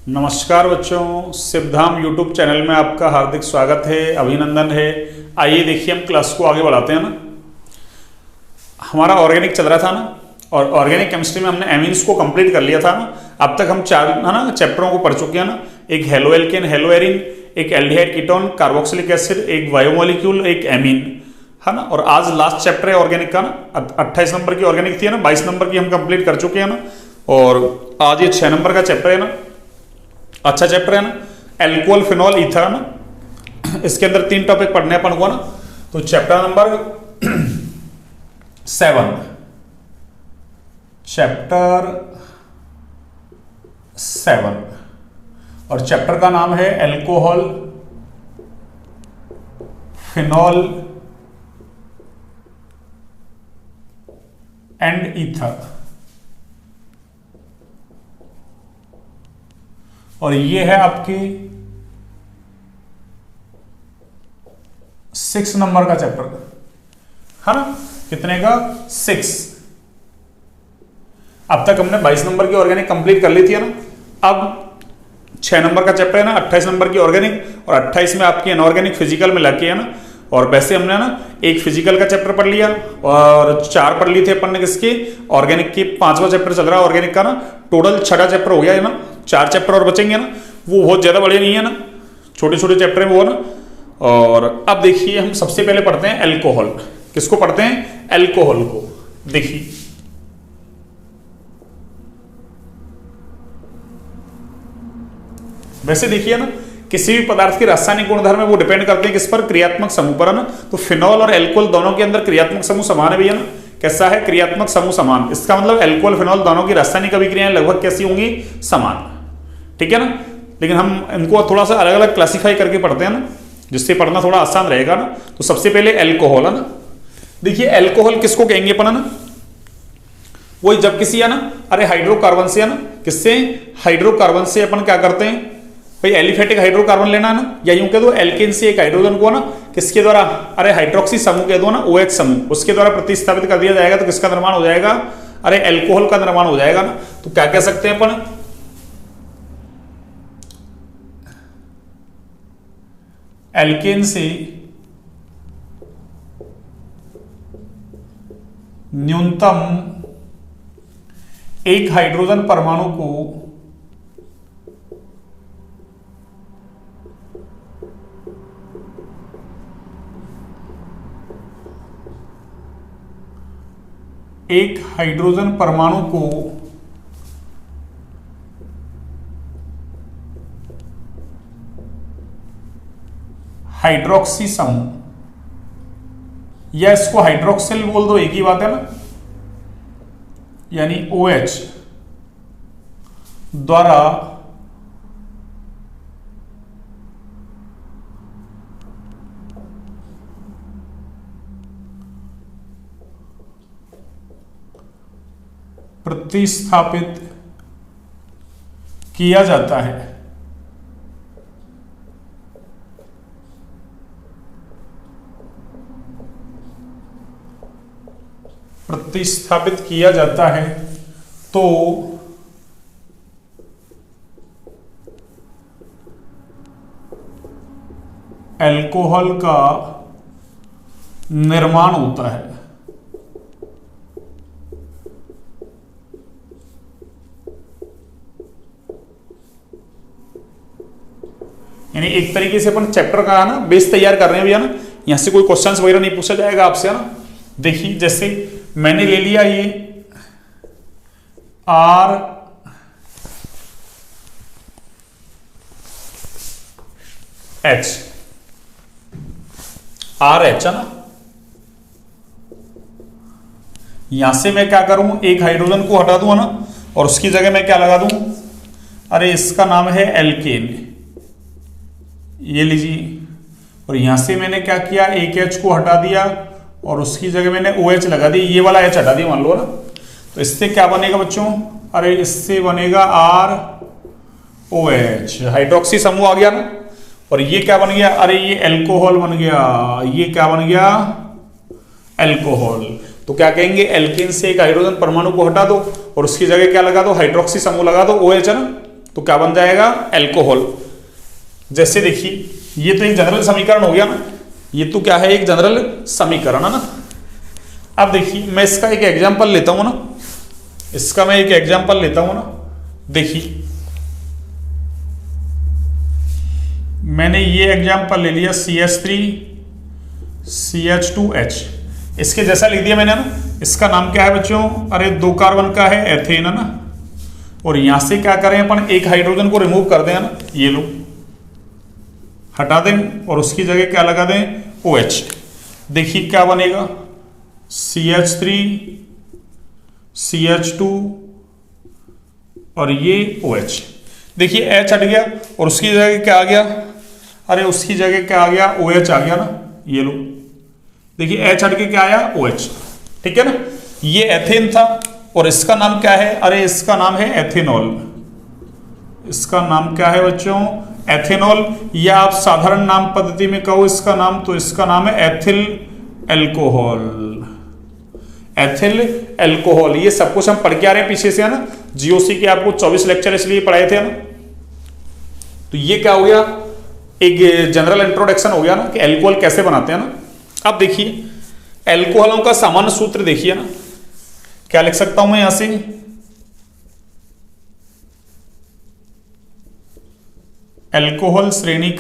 नमस्कार बच्चों, सिवधाम YouTube channel में आपका हार्दिक स्वागत है, अभिनंदन है। आइए देखिए हम क्लास को आगे बढ़ाते हैं ना। हमारा ऑर्गेनिक चल रहा था ना, और ऑर्गेनिक केमिस्ट्री में हमने एमीन्स को कंप्लीट कर लिया था ना। अब तक हम 4 है ना चैप्टरों को पढ़ चुके हैं ना। एक हेलो एल्केन, हेलो एरिन, एक एल्डिहाइड कीटोन, कार्बोक्सिलिक एसिड, एक बायोमोलिक्यूल, एक एमीन, है ना। और आज लास्ट चैप्टर है ऑर्गेनिक का ना। 28 नंबर की ऑर्गेनिक थी ना, 22 नंबर की हम कंप्लीट कर चुके हैं ना। और आज ये 6 नंबर का चैप्टर है ना। अच्छा चैप्टर है ना, एल्कोहल, फिनॉल, ईथर है ना। इसके अंदर 3 टॉपिक पढ़ने अपन को ना। तो चैप्टर नंबर 7, चैप्टर 7 और चैप्टर का नाम है एल्कोहल, फिनॉल एंड ईथर। और ये है आपकी 6 नंबर का चैप्टर, है ना। कितने का? 6। अब तक हमने 22 नंबर की ऑर्गेनिक कंप्लीट कर ली थी, है ना। अब 6 नंबर का चैप्टर है ना, 28 नंबर की ऑर्गेनिक, और 28 में आपकी अनऑर्गेनिक फिजिकल मिला के, है ना। और वैसे हमने ना एक फिजिकल का चैप्टर पढ़ लिया और 4 पढ़ लिए थे अपन ने किसके, ऑर्गेनिक की। 5वां चैप्टर चल रहा है ऑर्गेनिक का ना। टोटल 6 चैप्टर हो गया है ना। 4 चैप्टर और बचेंगे ना, वो बहुत ज्यादा बड़े नहीं है ना, छोटे छोटे चैप्टर है वो ना। और अब देखिए हम सबसे पहले पढ़ते हैं एल्कोहल। किसको पढ़ते हैं? एल्कोहल को। देखिए वैसे देखिए ना, किसी भी पदार्थ के रासायनिक गुणधर्म है वो डिपेंड करते हैं किस पर? क्रियात्मक समूह पर, है ना। तो फिनॉल और एल्कोहल दोनों के अंदर क्रियात्मक समूह समान है भैया ना। कैसा है? क्रियात्मक समूह समान। इसका मतलब एल्कोहल, फिनॉल दोनों की रासायनिक अभिक्रियाएं लगभग कैसी होंगी? समान, ठीक है ना। लेकिन हम इनको थोड़ा सा अलग अलग क्लासिफाई करके पढ़ते हैं ना, जिससे पढ़ना थोड़ा आसान रहेगा ना। तो सबसे पहले एल्कोहल, है ना। देखिए एल्कोहल किसको कहेंगे अपन, है ना। वही जब किसी, है ना, अरे हाइड्रोकार्बन से, है ना, किससे? हाइड्रोकार्बन से अपन क्या करते हैं भाई? एलिफेटिक हाइड्रोकार्बन लेना है ना, या यूं कह दो एल्केन से एक हाइड्रोजन को ना किसके द्वारा, अरे हाइड्रोक्सी समूह कह दो ना, OH समूह, उसके द्वारा प्रतिस्थापित कर दिया जाएगा। तो किसका निर्माण हो जाएगा? अरे एल्कोहल का निर्माण हो जाएगा ना। तो क्या कह सकते हैं अपन? एल्केन से न्यूनतम एक हाइड्रोजन परमाणु को हाइड्रोक्सी समूह, या इसको हाइड्रोक्सिल बोल दो, एक ही बात है ना, यानी OH द्वारा प्रतिस्थापित किया जाता है। प्रतिस्थापित किया जाता है तो एल्कोहल का निर्माण होता है। यानी एक तरीके से अपन चैप्टर का ना बेस तैयार कर रहे हैं भैया ना। यहां से कोई क्वेश्चंस वगैरह नहीं पूछा जाएगा आपसे, है ना। देखिए जैसे मैंने ले लिया ये RH है ना। यहां से मैं क्या करूं, एक हाइड्रोजन को हटा दूं, है ना, और उसकी जगह मैं क्या लगा दूं? अरे इसका नाम है एल्केन, ये लीजिए। और यहां से मैंने क्या किया, एक H को हटा दिया और उसकी जगह मैंने OH लगा दी, ये वाला H हटा दिया मान लो ना। तो इससे क्या बनेगा बच्चों? अरे इससे बनेगा ROH, हाइड्रोक्सी समूह आ गया ना। और ये क्या बन गया? अरे ये एल्कोहल बन गया। ये क्या बन गया? एल्कोहल। तो क्या कहेंगे, एल्केन से एक हाइड्रोजन परमाणु को हटा दो और उसकी जगह क्या लगा दो, हाइड्रोक्सी समूह लगा दो, OH है ना। तो क्या बन जाएगा, एल्कोहल। जैसे देखिए ये तो एक जनरल समीकरण हो गया ना, ये तो क्या है, एक जनरल समीकरण है ना। अब देखिए मैं इसका एक एग्जांपल लेता हूं ना, इसका मैं एक एग्जांपल लेता हूं ना। देखिए मैंने ये एग्जांपल ले लिया CH3CH2H, इसके जैसा लिख दिया मैंने ना। इसका नाम क्या है बच्चों, अरे 2 कार्बन का है, एथेन है ना। और यहां से क्या करें अपन, एक हाइड्रोजन को रिमूव कर दें ना, ये लो हटा दें और उसकी जगह क्या लगा दें, OH। देखिए क्या बनेगा, CH3CH2 और ये OH। देखिए H हट गया और उसकी जगह क्या आ गया, अरे उसकी जगह क्या आ गया, OH आ गया ना, ये लो। देखिए H हट के क्या आया, OH, ठीक है ना। ये एथेन था और इसका नाम क्या है, अरे इसका नाम है एथेनॉल। इसका नाम क्या है बच्चों, एथेनॉल, या आप साधारण नाम पद्धति में कहो इसका नाम, तो इसका नाम है एथिल एल्कोहल। एथिल एल्कोहल, ये सब कुछ हम पढ़ के आ रहे हैं पीछे से है ना। जीओसी के आपको 24 लेक्चर इसलिए पढ़ाए थे ना। तो ये क्या हो गया, एक जनरल इंट्रोडक्शन हो गया ना कि एल्कोहल कैसे बनाते हैं ना। अब देखिए एल्कोहलों का सामान्य सूत्र देखिए ना, क्या लिख सकता हूं मैं यहां से, एल्कोहल श्रेणी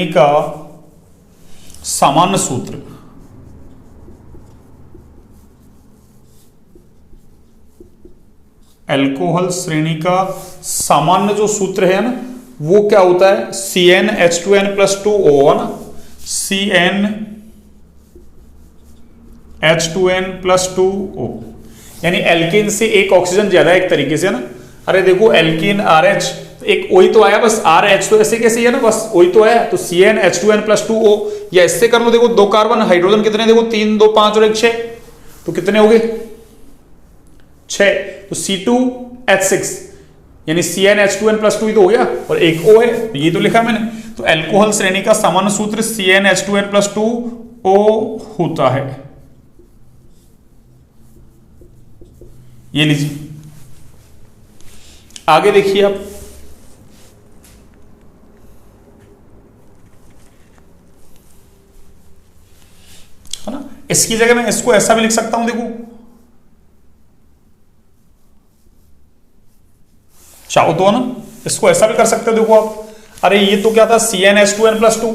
का सामान्य सूत्र। एल्कोहल श्रेणी का सामान्य जो सूत्र है ना, वो क्या होता है, CnH2n+2O ना, CnH2n+2O, यानी एल्कीन से एक ऑक्सीजन ज्यादा है एक तरीके से ना। अरे देखो एल्कीन RH, एक वही तो आया बस, RH तो ऐसे कैसे है ना, बस वही तो आया, तो CnH2n+2O। या इससे कर लो, देखो 2 कार्बन, हाइड्रोजन कितने, देखो 3 2 5 और 1 6, तो कितने हो गए 6, तो C2H6 यानी CnH2n+2 ही तो हो गया, और एक O है, ये तो लिखा मैंने। तो एल्कोहल श्रेणी का सामान्य सूत्र CnH2n+2O होता है। ये लीजिए, आगे देखिए आप, है ना। इसकी जगह मैं इसको ऐसा भी लिख सकता हूं, देखो चाहो तो ना, इसको ऐसा भी कर सकते हो। देखो आप, अरे ये तो क्या था, CnH2n+2।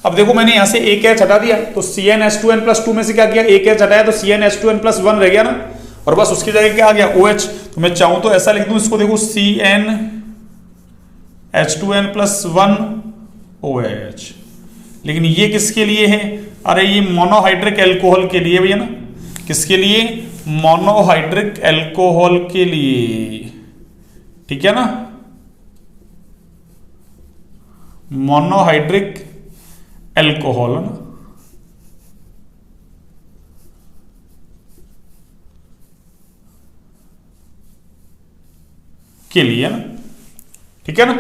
अब देखो मैंने यहां से एक H हटा दिया, तो CnH2n+2 में से क्या किया, एक H हटाया तो CnH2n+1 रह गया ना, और बस उसकी जगह क्या आ गया, OH। तो मैं चाहूं तो ऐसा लिख दूं इसको, देखो CnH2n+1 OH। लेकिन ये किसके लिए है, अरे ये मोनोहाइड्रिक एल्कोहल के लिए भैया ना। किसके लिए, मोनोहाइड्रिक एल्कोहल के लिए, ठीक है ना, मोनोहाइड्रिक एल्कोहल है ना, के लिए ना, ठीक है ना।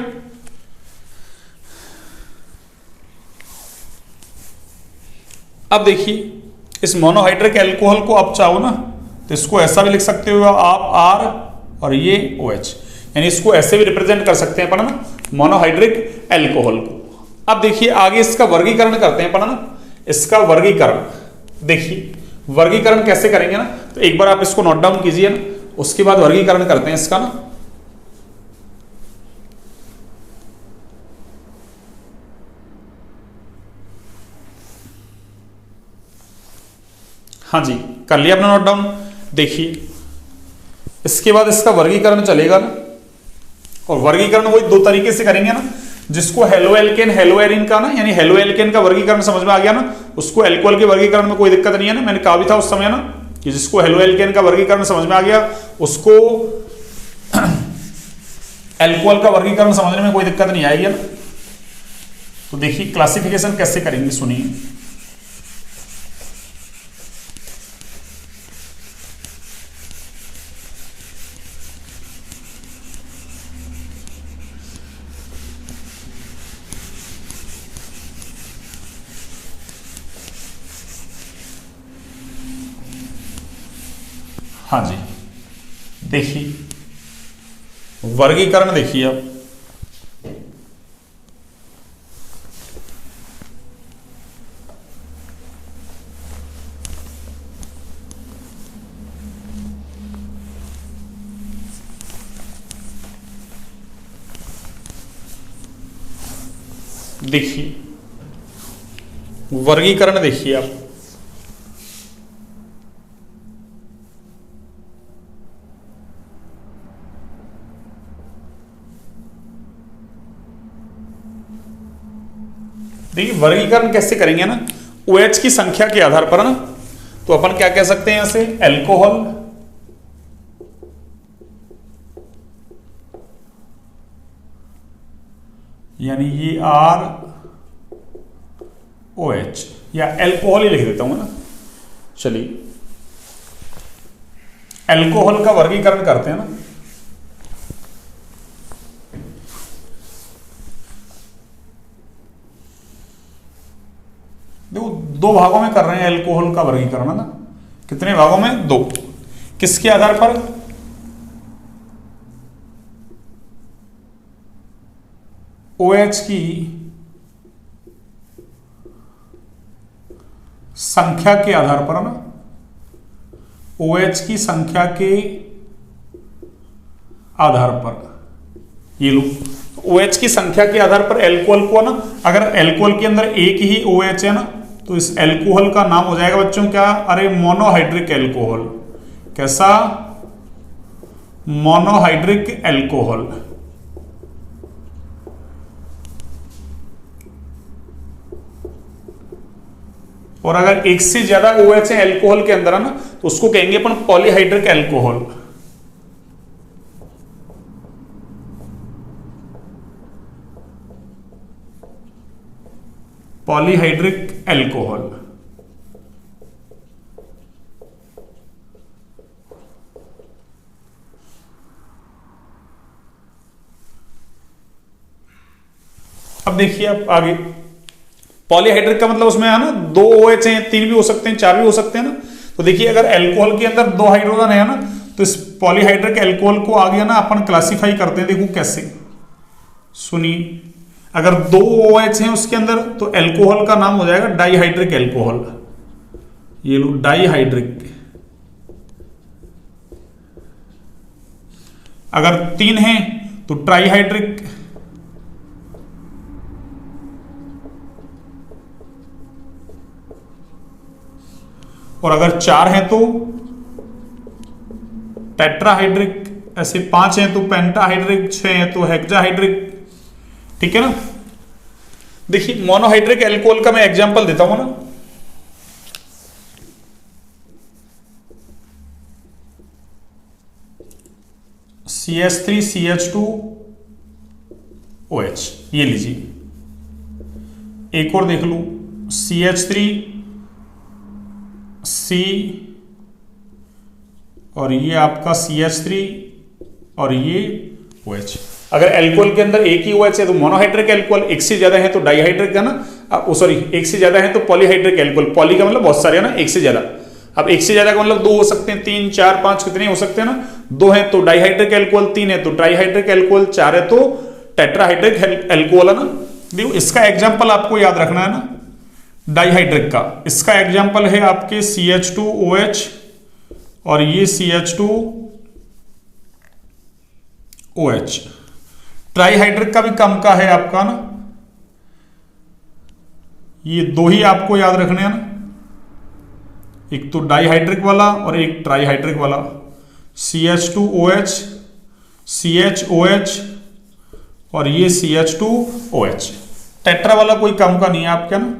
अब देखिए इस मोनोहाइड्रिक एल्कोहल को आप चाहो ना तो इसको ऐसा भी लिख सकते हो आप, R और ये OH, यानी इसको ऐसे भी रिप्रेजेंट कर सकते हैं अपन ना, मोनोहाइड्रिक एल्कोहल को। अब देखिए आगे इसका वर्गीकरण करते हैं अपन ना, इसका वर्गीकरण। देखिए वर्गीकरण कैसे करेंगे ना, तो एक बार आप इसको नोट डाउन कीजिए ना, उसके बाद वर्गीकरण करते हैं इसका ना। हाँ जी, कर लिया अपना नोट डाउन। देखिए इसके बाद इसका वर्गीकरण चलेगा ना, और वर्गीकरण वही 2 तरीके से करेंगे ना, जिसको हेलो एल्केन हेलो एरिन का ना, यानी हेलो एल्केन का वर्गीकरण समझ में आ गया ना, उसको एल्कोहल के वर्गीकरण में कोई दिक्कत नहीं है ना। मैंने कहा भी था उस समय ना कि जिसको हेलो एल्केन का वर्गीकरण समझ में आ गया उसको एल्कोहल का वर्गीकरण समझने में कोई दिक्कत नहीं आएगी ना। तो देखिए क्लासिफिकेशन कैसे करेंगे, सुनिए। हाँ जी, देखिए वर्गीकरण देखिए आप, देखिए वर्गीकरण देखिए आप, देखिए वर्गीकरण कैसे करेंगे ना, OH की संख्या के आधार पर ना, तो अपन क्या कह सकते हैं यहां से, अल्कोहल यानी ये ROH या अल्कोहल ही लिख देता हूं ना। चलिए अल्कोहल का वर्गीकरण करते हैं ना। देखो दो भागों में कर रहे हैं अल्कोहल का वर्गीकरण है ना, कितने भागों में, दो। किसके आधार पर, OH की संख्या के आधार पर है ना, OH की संख्या के आधार पर, ये लो OH की संख्या के आधार पर अल्कोहल को ना, अगर अल्कोहल के अंदर एक ही OH है ना, तो इस अल्कोहल का नाम हो जाएगा बच्चों क्या, अरे मोनोहाइड्रिक अल्कोहल। कैसा, मोनोहाइड्रिक अल्कोहल। और अगर एक से ज्यादा OH है अल्कोहल के अंदर है ना, तो उसको कहेंगे अपन पॉलीहाइड्रिक अल्कोहल। Polyhydric alcohol. अब देखिए आप आगे, पॉलीहाइड्रिक का मतलब उसमें है ना दो OH हैं, तीन भी हो सकते हैं, चार भी हो सकते हैं ना। तो देखिए अगर अल्कोहल के अंदर दो हाइड्रोजन है ना, तो इस पॉलीहाइड्रिक अल्कोहल को आगे ना अपन क्लासिफाई करते हैं। देखो कैसे, सुनिए, अगर दो OH हैं उसके अंदर, तो अल्कोहल का नाम हो जाएगा डाइहाइड्रिक अल्कोहल। ये लो डाइहाइड्रिक। अगर तीन हैं तो ट्राइहाइड्रिक। और अगर चार हैं तो टेट्राहाइड्रिक, ऐसे पांच हैं तो पेंटाहाइड्रिक, छह हैं तो हेक्साहाइड्रिक। ठीक है ना। देखिए मोनोहाइड्रिक अल्कोहल का मैं एग्जांपल देता हूं ना। CH3CH2OH, ये लीजिए। एक और देख लू, CH3C और ये आपका CH3 और ये OH। अगर अल्कोहल के अंदर एक ही OH है तो मोनोहाइड्रिक अल्कोहल, एक से ज्यादा है तो डाइहाइड्रिक है ना, सॉरी एक से ज्यादा है तो पॉलीहाइड्रिक अल्कोहल। पॉली का मतलब बहुत सारे है ना, एक से ज्यादा। अब एक से ज्यादा का मतलब दो हो सकते हैं, तीन चार पांच कितने हो सकते हैं ना, दो है तो डाइहाइड्रिक अल्कोहल, तीन है तो ट्राइहाइड्रिक अल्कोहल, चार है तो टेट्राहाइड्रिक अल्कोहल है ना। देखो इसका एग्जाम्पल आपको याद रखना है ना, डाइहाइड्रिक का। इसका एग्जाम्पल है आपके CH2OH और ये CH2OH। ट्राइहाइड्रिक का भी कम का है आपका ना, ये दो ही आपको याद रखने हैं ना, एक तो डाइहाइड्रिक वाला और एक ट्राइहाइड्रिक वाला। CH2OH, CHOH और ये CH2OH। टेट्रा वाला कोई कम का नहीं है आपके ना।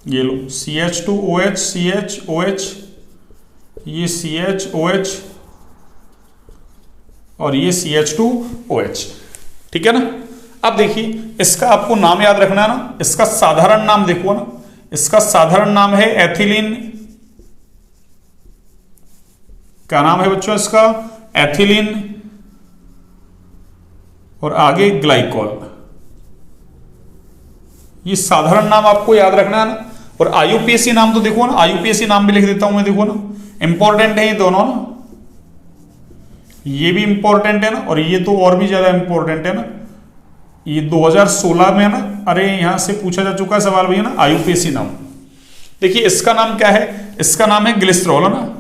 ये लो CH2OH, CHOH, ये CHOH और ये CH2OH। ठीक है ना। अब देखिए इसका आपको नाम याद रखना है ना, इसका साधारण नाम देखो ना, इसका साधारण नाम है एथिलीन। क्या नाम है बच्चों इसका, एथिलीन। और आगे ग्लाइकॉल। ये साधारण नाम आपको याद रखना है ना। और आईयूपीएसी नाम तो देखो ना, आईयूपीएसी नाम भी लिख देता हूं मैं, देखो ना इंपॉर्टेंट है ये दोनों ना, ये भी इंपॉर्टेंट है ना, और ये तो और भी ज्यादा इंपॉर्टेंट है ना, ये 2016 में है ना, अरे यहां से पूछा जा चुका है सवाल भैया ना, आईयूपीएसी नाम। देखिए इसका नाम क्या है, इसका नाम है ग्लिसरॉल है ना,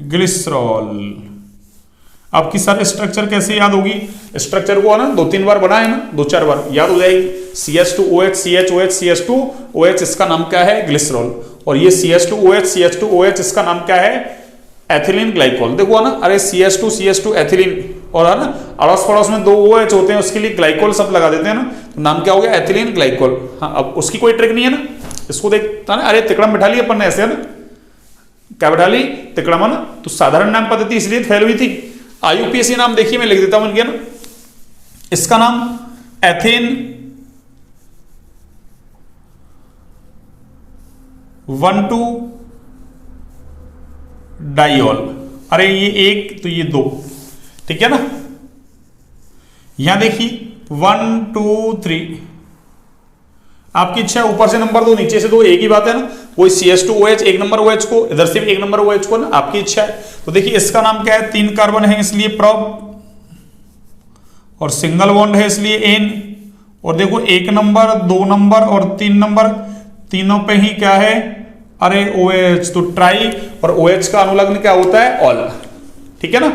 ग्लिसरॉल। आपकी सर स्ट्रक्चर कैसे याद होगी, स्ट्रक्चर को है ना 2-3 बार बना है ना, 2-4 बार याद हो जाएगी। CH2OH CHOH CH2OH, इसका नाम क्या है, ग्लिसरॉल। और ये CH2OH CH2OH, इसका नाम क्या है, एथिलीन ग्लाइकोल। देखो ना, अरे CH2 एथिलीन, और है ना अड़ोस पड़ोस में 2 OH होते हैं, उसके लिए ग्लाइकोल सब लगा देते हैं ना, तो नाम क्या हो गया, एथिलीन ग्लाइकोल। हाँ, अब उसकी कोई ट्रिक नहीं है ना, इसको देखता ना, अरे तिकड़म बिठा ली अपन ने ऐसे है ना, क्या बिठा ली, तिकड़म है ना, तो साधारण नाम पद्धति इसलिए फेल हुई थी। आईयूपीएसी नाम देखिए मैं लिख देता हूं इनके ना, इसका नाम एथेन 1,2-डाइऑल। अरे ये 1 तो ये 2, ठीक है ना। यहां देखिए 1 2 3, आपकी इच्छा है ऊपर से नंबर 2 नीचे से 2, एक ही बात है ना। कोई CH2OH 1 नंबर OH को, इधर से भी 1 नंबर OH को ना, आपकी इच्छा है। तो देखिए इसका नाम क्या है, 3 कार्बन है इसलिए प्रोप, और सिंगल बॉन्ड है इसलिए एन, और देखो 1 नंबर 2 नंबर और 3 नंबर, तीनों पे ही क्या है, अरे OH, तो ट्राई, और OH का अनुलग्न क्या होता है, ऑल, ठीक है ना।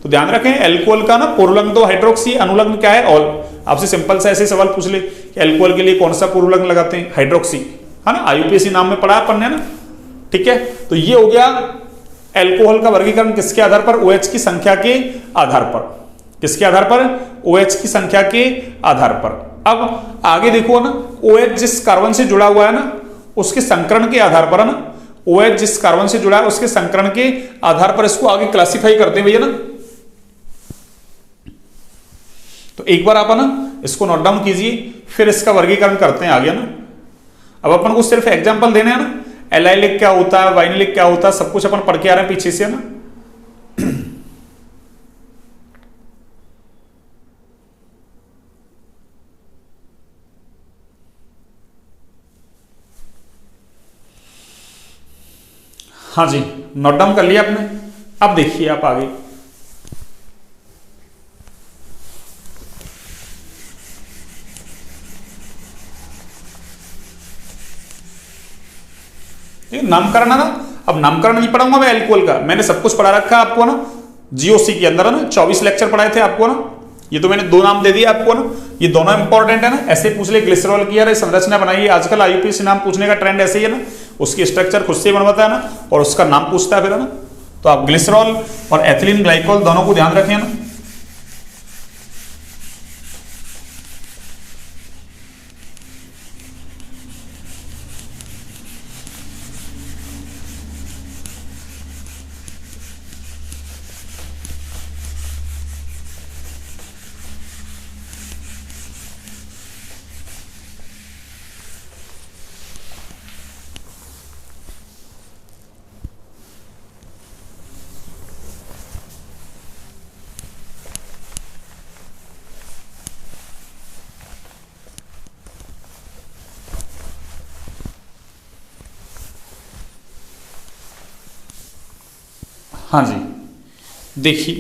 तो ध्यान रखें, एल्कोहल का ना पूर्वलग्न तो हाइड्रोक्सी, अनुलग्न क्या है, ऑल। आपसे सिंपल सा ऐसे सवाल पूछ ले कि एल्कोहल के लिए कौन सा पूर्वलग्न लगाते हैं, हाइड्रोक्सी, है ना, आईयूपीएसी नाम में पढ़ा अपन ने ना, ठीक है। तो ये हो गया एल्कोहल का वर्गीकरण किसके आधार पर, OH की संख्या के आधार पर। किसके आधार पर, OH की संख्या के आधार पर। अब आगे देखो ना, OH जिस कार्बन से जुड़ा हुआ है ना, उसके संकरण के आधार पर है ना, OH जिस कार्बन से जुड़ा है उसके संकरण के आधार पर इसको आगे क्लासिफाई करते हैं भैया ना। तो एक बार आप ना इसको नोट डाउन कीजिए, फिर इसका वर्गीकरण करते हैं आगे ना। अब अपन को सिर्फ एग्जांपल देने हैं ना, एलाइलिक क्या होता है, वाइनिलिक क्या होता है, सब कुछ अपन पढ़ के आ रहे हैं पीछे से, है ना। हाँ जी, नोट डाउन कर लिया आपने। अब देखिए आप आगे, नामकरण है ना। अब नामकरण नहीं पढ़ाऊंगा मैं एल्कोहल का, मैंने सब कुछ पढ़ा रखा है आपको ना, जीओसी के अंदर है ना, 24 लेक्चर पढ़ाए थे आपको ना। ये तो मैंने 2 नाम दे दिए आपको ना, ये दोनों इंपॉर्टेंट है ना। ऐसे पूछ ले, ग्लिसरॉल की यार संरचना बनाइए, आजकल आईयूपीएसी नाम पूछने का ट्रेंड ऐसे ही है ना, उसकी स्ट्रक्चर खुद से बनवाता है ना, और उसका नाम पूछता है फिर, है ना। तो आप ग्लिसरॉल और एथिलीन ग्लाइकोल दोनों को ध्यान रखें ना। हाँ जी, देखिए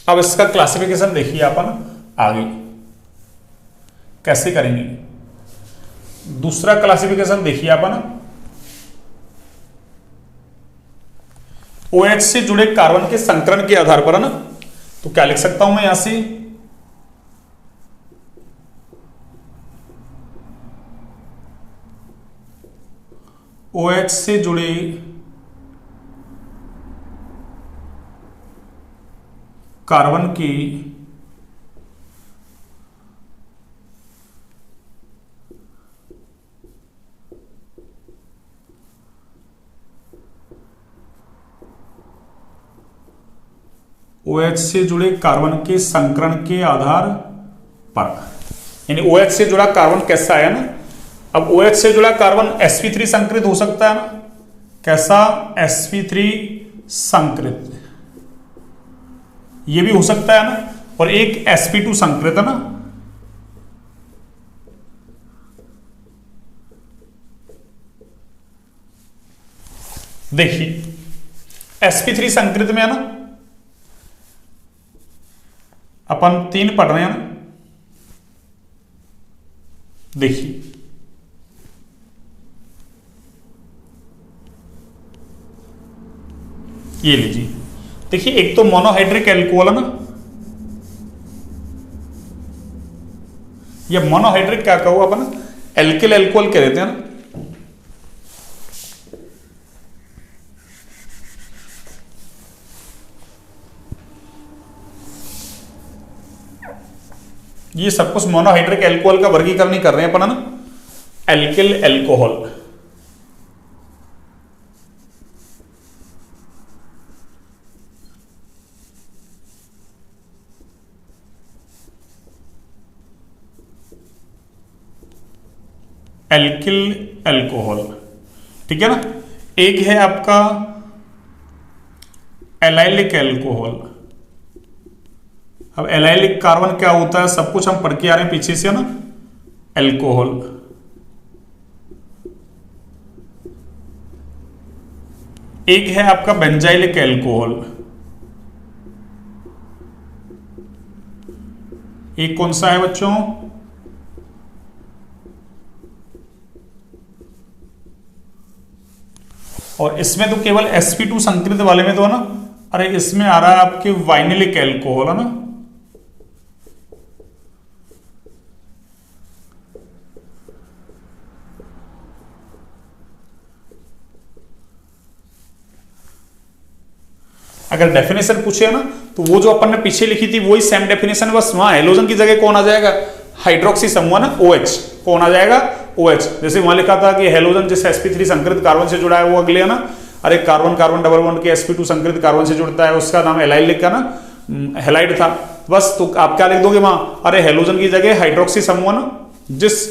अब इसका क्लासिफिकेशन देखिए अपन आगे कैसे करेंगे। दूसरा क्लासिफिकेशन देखिए अपन, OH से जुड़े कार्बन के संकरण के आधार पर, है ना। तो क्या लिख सकता हूं मैं यहां से, OH से जुड़े कार्बन की OH से जुड़े कार्बन के संकरण के आधार पर, यानी OH से जुड़ा कार्बन कैसा है ना। अब OH से जुड़ा कार्बन sp3 संकृत हो सकता है ना, कैसा, sp3 संकृत, ये भी हो सकता है ना। और एक sp2 संकृत है ना, देखिए sp3 संकृत में है ना, अपन 3 पढ़ रहे हैं ना, देखिए ये लीजिए, देखिए एक तो मोनोहाइड्रिक एल्कोहल है ना, ये मोनोहाइड्रिक क्या कहो अपन, एल्किल एल्कोहल कह देते हैं ना, ये सब कुछ मोनोहाइड्रिक एल्कोहल का वर्गीकरण ही कर रहे हैं अपन, है ना, एल्किल एल्कोहल। एल्किल एल्कोहल, ठीक है ना। एक है आपका एलाइलिक एल्कोहल। अब एलाइलिक कार्बन क्या होता है, सब कुछ हम पढ़ के आ रहे हैं पीछे से, है ना, एल्कोहल। एक है आपका बेंजाइलिक एल्कोहल। एक कौन सा है बच्चों, और इसमें तो केवल sp2 संकृत वाले में तो है ना, अरे इसमें आ रहा है आपके वाइनिलिक एल्कोहल, है ना। अगर डेफिनेशन पूछे ना, तो वो जो अपन ने पीछे लिखी थी वही सेम डेफिनेशन, बस वहां हेलोजन की जगह कौन आ जाएगा, हाइड्रोक्सी समूह ना, OH कौन आ जाएगा, OH। जैसे वहां लिखा था कि हेलोजन जिस sp3 संकृत कार्बन से जुड़ा है वो अगले, है ना, अरे कार्बन कार्बन डबल बॉन्ड के sp2 संकृत कार्बन से जुड़ता है, उसका नाम एलाइलिक का ना, हेलाइड था। बस तो आप क्या लिख दोगे वहां, अरे हेलोजन की जगह हाइड्रोक्सी समूह ना, जिस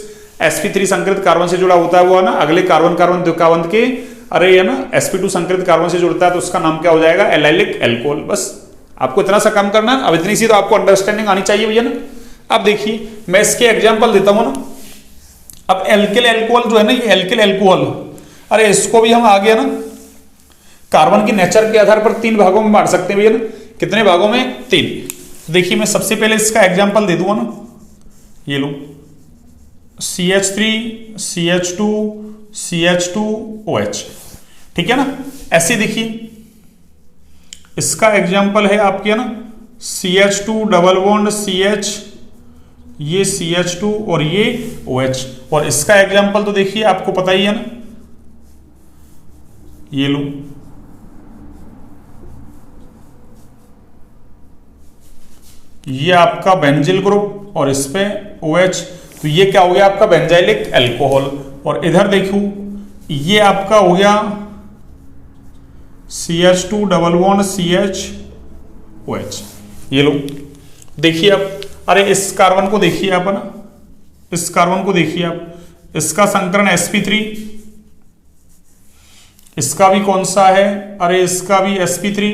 sp3 संकृत कार्बन से जुड़ा होता है वो, है ना, अगले कार्बन कार्बन द्विकाबंध के, अरे है ना, sp2 संकृत कार्बन से जुड़ता है तो उसका नाम क्या हो जाएगा, एलाइलिक एल्कोहल। बस आपको इतना सा काम करना है, अब इतनी सी तो आपको अंडरस्टैंडिंग आनी चाहिए भैया ना। अब देखिए मैं इसके एग्जांपल देता हूं ना। अब एल्किल एल्कोहल जो है ना, ये एल्किल एल्कोहल, अरे इसको भी हम आगे ना कार्बन की नेचर के आधार पर 3 भागों में बांट सकते हैं भैया ना। कितने भागों में, 3। देखिए मैं सबसे पहले इसका एग्जांपल दे दूंगा ना, ये लो CH3 CH2 CH2 OH, ठीक है ना। ऐसे देखिए इसका एग्जांपल है आपके, है ना, CH2 डबल बॉन्ड CH, ये CH2 और ये OH। और इसका एग्जांपल तो देखिए आपको पता ही है ना, ये लो ये आपका बेंजिल ग्रुप और इस पे OH, तो ये क्या हो गया आपका बेंजाइलिक एल्कोहल। और इधर देखो ये आपका हो गया CH2 double bond CH OH, ये लो देखिए आप, अरे इस कार्बन को देखिए आप, ना इस कार्बन को देखिए आप, इसका संकरण sp3, इसका भी कौन सा है, अरे इसका भी sp3,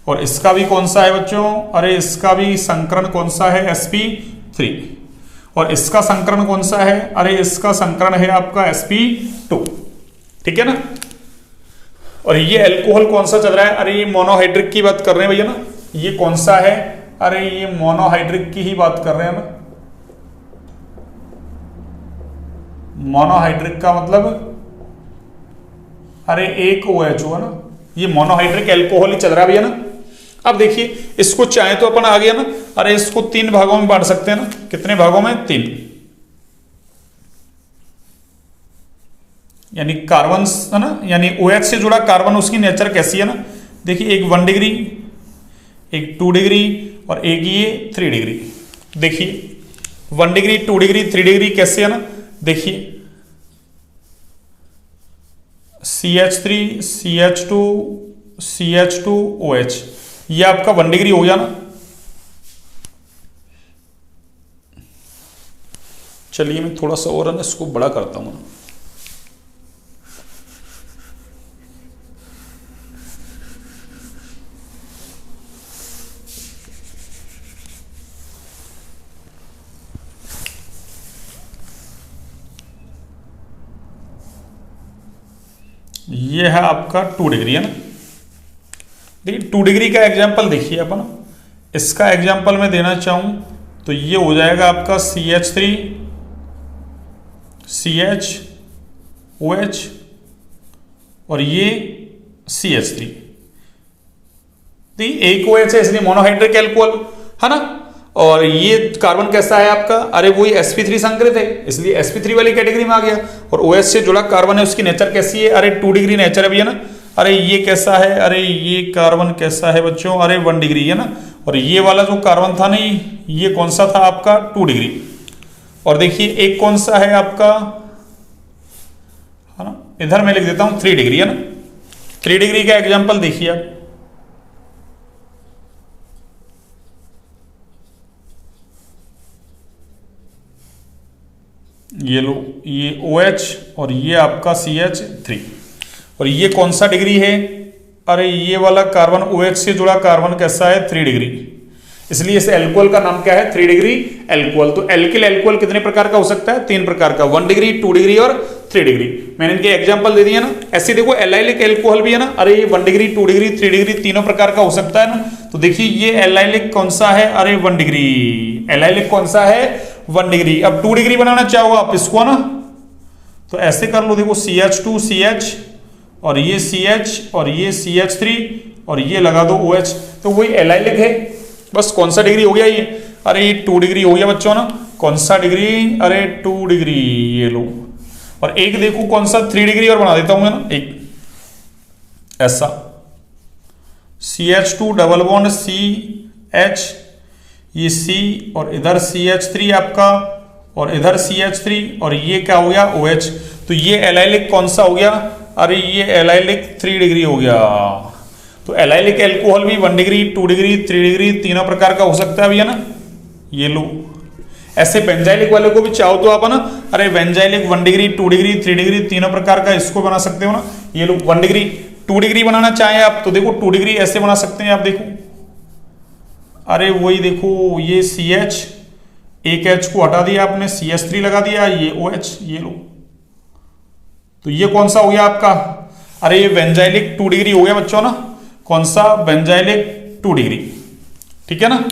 और इसका भी कौन सा है बच्चों, अरे इसका भी संकरण कौन सा है, sp3, और इसका संकरण कौन सा है, अरे इसका संकरण है आपका sp2, ठीक है ना। और ये एल्कोहल कौन सा चल रहा है, अरे ये मोनोहाइड्रिक की बात कर रहे हैं भैया ना, ये कौन सा है, अरे ये मोनोहाइड्रिक की ही बात कर रहे हैं ना। मोनोहाइड्रिक का मतलब अरे एक OH हुआ ना, ये मोनोहाइड्रिक एल्कोहल ही चल रहा है भैया ना। अब देखिए इसको चाहे तो अपन आ गया ना, अरे इसको 3 भागों में बांट सकते हैं ना। कितने भागों में, 3। यानी कार्बन है ना, यानी OH से जुड़ा कार्बन, उसकी नेचर कैसी है ना, देखिए एक 1 डिग्री, एक 2 डिग्री और एक ये 3 डिग्री। देखिए 1 डिग्री 2 डिग्री 3 डिग्री कैसे है ना, देखिए CH3 CH2 CH2 OH, ये आपका 1 डिग्री हो गया ना। चलिए मैं थोड़ा सा और ना इसको बड़ा करता हूं। ये है आपका 2 डिग्री है ना। देखिए 2 डिग्री का एग्जाम्पल देखिए अपन, इसका एग्जाम्पल मैं देना चाहूं तो ये हो जाएगा आपका CH3 CHOH और ये CH3। एक OH है इसलिए मोनोहाइड्रिक एल्कोहल है ना। और ये कार्बन कैसा है आपका, अरे वही sp3 संकरित है इसलिए sp3 वाली कैटेगरी में आ गया। और OH से जुड़ा कार्बन है, उसकी नेचर कैसी है, अरे 2 डिग्री नेचर है भैया ना। अरे ये कैसा है, अरे ये कार्बन कैसा है बच्चों, अरे 1 डिग्री है ना। और ये वाला जो कार्बन था नहीं, ये कौन सा था आपका 2 डिग्री। और देखिए एक कौन सा है आपका, है ना, इधर मैं लिख देता हूं 3 डिग्री है ना। 3 डिग्री का एग्जाम्पल देखिए आप, ये लो, ये OH और ये आपका CH3। और ये कौन सा डिग्री है, अरे ये वाला कार्बन OH से जुड़ा कार्बन कैसा है 3 डिग्री, इसलिए इस एल्कोहल का नाम क्या है 3 डिग्री एल्कोहल। तो एल्किल एल्कोहल कितने प्रकार का हो सकता है, 3 प्रकार का, 1 डिग्री 2 डिग्री और 3 डिग्री। मैंने इनके एग्जांपल दे दिए ना। ऐसे देखो एलाइलिक एल्कोहल भी है ना, अरे ये 1 डिग्री 2 डिग्री 3 डिग्री तीनों प्रकार का हो सकता है ना। तो देखिए ये एलाइलिक कौन सा है, अरे 1 डिग्री, एलाइलिक कौन सा है 1 डिग्री। अब 2 डिग्री बनाना चाहो आप इसको ना, तो ऐसे कर लो, देखो CH2 CH और ये CH और ये CH3 और ये लगा दो OH, तो वही एलाइलिक है। बस कौन सा डिग्री हो गया ये, अरे ये 2 डिग्री हो गया बच्चों ना। कौन सा डिग्री, अरे 2 डिग्री, ये लो। और एक देखो कौन सा 3 डिग्री और बना देता हूं मैं ना, एक ऐसा CH2 डबल बॉन्ड CH, ये C और इधर CH3 आपका और इधर CH3 और ये क्या हो गया OH। तो ये एलाइलिक कौन सा हो गया, अरे ये एलाइलिक 3 डिग्री हो गया। तो एलाइलिक एल्कोहल भी 1 डिग्री 2 डिग्री 3 डिग्री तीनों प्रकार का हो सकता है भैया ना, ये लो। ऐसे बेंजाइलिक वाले को भी चाहो तो आप ना, अरे बेंजाइलिक 1 डिग्री 2 डिग्री 3 डिग्री तीनों प्रकार का इसको बना सकते हो ना। ये लो 1 डिग्री 2 डिग्री बनाना चाहें आप तो देखो 2 डिग्री ऐसे बना सकते हैं आप, देखो अरे वही देखो, ये CH, एक H को हटा दिया आपने, CH3 लगा दिया, ये OH, ये लो। तो ये कौन सा हो गया आपका, अरे ये बेंजाइलिक 2 डिग्री हो गया बच्चों ना। कौन सा, बेंजाइलिक 2 डिग्री, ठीक है ना।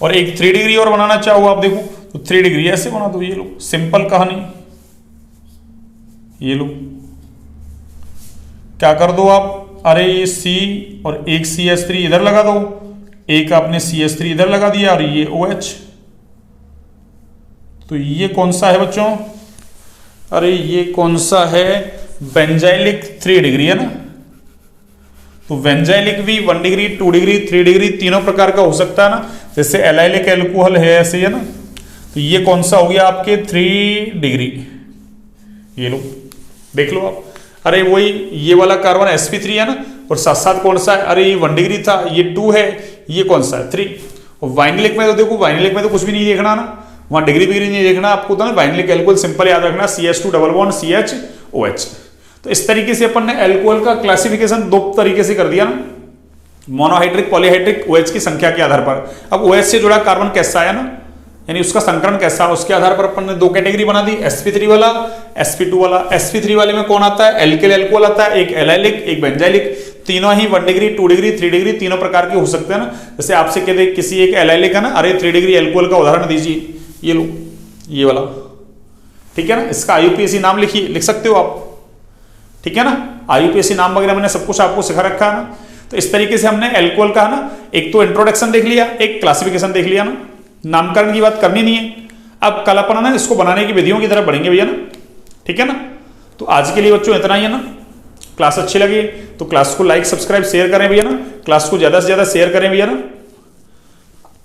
और एक 3 डिग्री और बनाना चाहो आप, देखो तो 3 डिग्री ऐसे बना दो, ये लो, सिंपल कहानी, ये लो। क्या कर दो आप, अरे ये C और एक CH3 इधर लगा दो, एक आपने CH3 इधर लगा दिया और ये OH। तो ये कौन सा है बच्चों, अरे ये कौन सा है, बेंजाइलिक 3 डिग्री है ना। तो बेंजाइलिक भी 1 डिग्री 2 डिग्री 3 डिग्री तीनों प्रकार का हो सकता है ना। जैसे एलाइलिक एल्कोहल है ऐसे है ना। तो ये कौन सा हो गया आपके 3 डिग्री, ये लो, देख लो आप। अरे वही ये वाला कार्बन sp3 है ना, और साथ साथ कौन सा है, अरे ये 1 डिग्री था, ये 2 है, ये कौन सा है 3। और वाइनिलिक में तो देखो, वाइनिलिक में तो कुछ भी नहीं देखना ना, वहां डिग्री बिग्री नहीं देखना आपको, तो ना वाइनिलिक एल्कोहल सिंपल याद रखना, CH2 डबल बॉन्ड CHOH। तो इस तरीके से अपन ने एल्कोहल का क्लासिफिकेशन 2 तरीके से कर दिया ना, मोनोहाइड्रिक पॉलीहाइड्रिक OH की संख्या के आधार पर। अब OH से जुड़ा कार्बन कैसा है ना, यानी उसका संकरण कैसा है, उसके आधार पर अपन ने 2 कैटेगरी बना दी, sp3 वाला sp2 वाला। sp3 वाले में कौन आता है, एल्किल एल्कोहल आता है, एक एलाइलिक एक बेंजाइलिक, तीनों ही 1 डिग्री 2 डिग्री 3 डिग्री तीनों प्रकार के हो सकते हैं ना। जैसे आपसे कहते किसी एक एलाइलिक है ना, अरे 3 डिग्री एल्कोहल का उदाहरण दीजिए, ये लो, ये वाला, ठीक है ना। इसका IUPAC नाम लिखिए, लिख सकते हो आप, ठीक है ना। IUPAC नाम वगैरह मैंने सब कुछ आपको सिखा रखा है ना। तो इस तरीके से हमने एल्कोहल का है ना, एक तो इंट्रोडक्शन देख लिया, एक क्लासिफिकेशन देख लिया ना, नामकरण की बात करनी नहीं है। अब कल अपन ना इसको बनाने की विधियों की तरफ बढ़ेंगे भैया ना, ठीक है ना। तो आज के लिए बच्चों इतना ही है ना। क्लास अच्छी लगी तो क्लास को लाइक सब्सक्राइब शेयर करें भैया ना, क्लास को ज्यादा से ज्यादा शेयर करें भैया ना।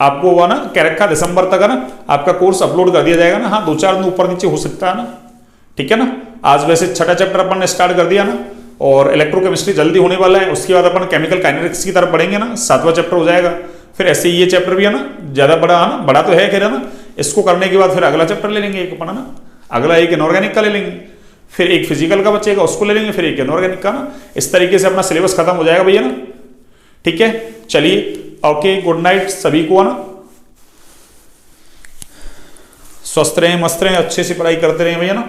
आपको हुआ ना कह रखा दिसंबर तक है ना आपका कोर्स अपलोड कर दिया जाएगा ना। हाँ 2-4 दिन ऊपर नीचे हो सकता है ना, ठीक है ना। आज वैसे 6ठा चैप्टर अपन ने स्टार्ट कर दिया ना, और इलेक्ट्रोकेमिस्ट्री जल्दी होने वाला है। उसके बाद अपन केमिकल काइनेटिक्स की तरफ बढ़ेंगे ना, 7वां चैप्टर हो जाएगा। फिर ऐसे ये चैप्टर भी है ना, ज्यादा बड़ा है ना, बड़ा तो है खैर है ना। इसको करने के बाद फिर अगला चैप्टर ले लेंगे एक अपन है ना, अगला एक इनऑर्गेनिक का ले लेंगे, फिर एक फिजिकल का बचेगा उसको ले लेंगे, फिर एक इनऑर्गेनिक का ना। इस तरीके से अपना सिलेबस खत्म हो जाएगा भैया ना, ठीक है। चलिए ओके, गुड नाइट सभी को ना, स्वस्थ रहें मस्त रहें, अच्छे से पढ़ाई करते रहें भैया ना।